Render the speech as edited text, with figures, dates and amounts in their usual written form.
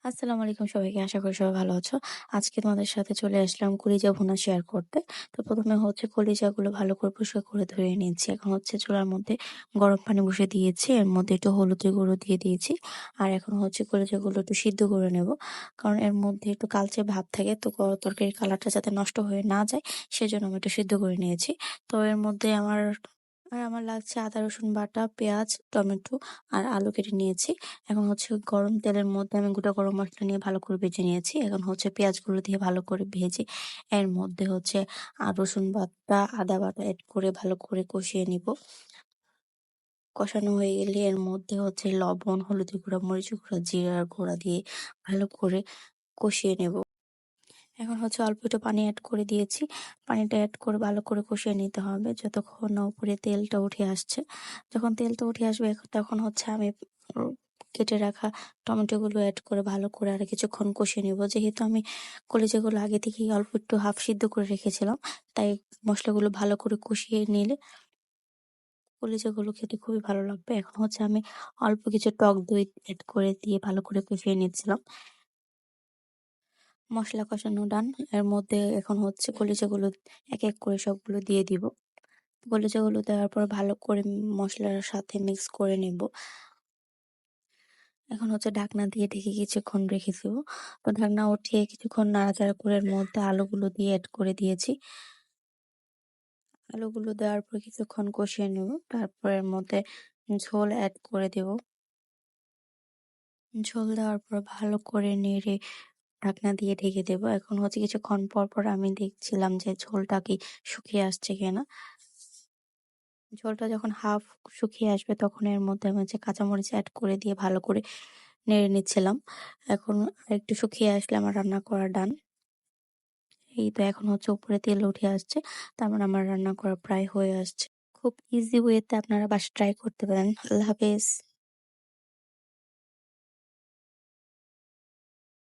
আসসালামু আলাইকুম সবাইকে। আশা করি সবাই ভালো আছো। আজকে তোমাদের সাথে চলে আসলাম কলিজা ভুনা শেয়ার করতে। তো ১ম এ হচ্ছে কলিজাগুলো ভালো করে পরিষ্কার করে ধুয়ে নিয়েছি। এখন হচ্ছে চুলার মধ্যে গরম পানি বসিয়ে দিয়েছি। এর মধ্যে একটু হলুদের গুঁড়ো দিয়ে দিয়েছি। আর এখন হচ্ছে কলিজাগুলো একটু সিদ্ধ করে নেব। কারণ এর মধ্যে একটু কালচে ভাব থাকে। তো তরকারির কালারটা যাতে নষ্ট হয়ে না যায় সেজন্য আমি একটু সিদ্ধ করে নিয়েছি। তো এর মধ্যে আমার লাগছে আদা রসুন বাটা, পেঁয়াজ, টমেটো আর আলু কেটে নিয়েছি। এখন হচ্ছে গরম তেলের মধ্যে আমি গোটা গরম মসলা নিয়ে ভালো করে ভেজে নিয়েছি। এখন হচ্ছে পেঁয়াজগুলো দিয়ে ভালো করে ভেজে এর মধ্যে হচ্ছে রসুন বাটা, আদা বাটা এড করে ভালো করে কষিয়ে নিব। কষানো হয়ে গেলে এর মধ্যে হচ্ছে লবণ, হলুদের গুঁড়া, মরিচের গুঁড়া, জিরার গুঁড়া দিয়ে ভালো করে কষিয়ে নেব। এখন হচ্ছে অল্প একটু পানি এড করে দিয়েছি। পানিটা এড করে ভালো করে কষিয়ে নিতে হবে যতক্ষণ না উপরে তেলটা উঠে আসছে। যখন তেলটা উঠে আসবে তখন হচ্ছে আমি কেটে রাখা টমেটোগুলো এড করে ভালো করে আর কিছুক্ষণ কষিয়ে নিব। যেহেতু আমি কলিজাগুলো আগে থেকেই অল্প একটু হাফ সিদ্ধ করে রেখেছিলাম, তাই মসলাগুলো ভালো করে কষিয়ে নিলে কলিজাগুলো খেতে খুবই ভালো লাগবে। এখন হচ্ছে আমি অল্প কিছু টক দই এড করে দিয়ে ভালো করে কষিয়ে নিচ্ছিলাম। মসলা কষানো ডান। এর মধ্যে এখন হচ্ছে কলিজাগুলো এক, এক করে সবগুলো দিয়ে দিব। কলিজাগুলো দেওয়ার পর ভালো করে মসলার সাথে মিক্স করে নিব। এখন হচ্ছে ঢাকনা দিয়ে ঢেকে কিছুক্ষণ রেখে দিব। তো ঢাকনা উঠিয়ে কিছুক্ষণ নাড়াচাড়া করে এর মধ্যে আলুগুলো দিয়ে এড করে দিয়েছি। আলুগুলো দেওয়ার পর কিছুক্ষণ কষিয়ে নেব। তারপর এর মধ্যে ঝোল এড করে দেব। ঝোল দেওয়ার পর ভালো করে নেড়ে ঢাকনা দিয়ে ঢেকে দেব। এখন হচ্ছে কিছুক্ষণ পর, পর আমি দেখছিলাম যে ঝোলটা কি শুকিয়ে আসছে কিনা। ঝোলটা যখন হাফ শুকিয়ে আসবে তখন এর মধ্যে আমি হচ্ছে কাঁচামরিচ এড করে দিয়ে ভালো করে নেড়ে নিচ্ছিলাম। এখন আরেকটু শুকিয়ে আসলে আমার রান্না করা ডান। এই তো এখন হচ্ছে উপরে তেল উঠে আসছে। তার মানে আমার রান্না করা প্রায় হয়ে আসছে। খুব ইজি ওয়েতে আপনারা বাসায় ট্রাই করতে পারেন। আল্লাহ হাফেজ।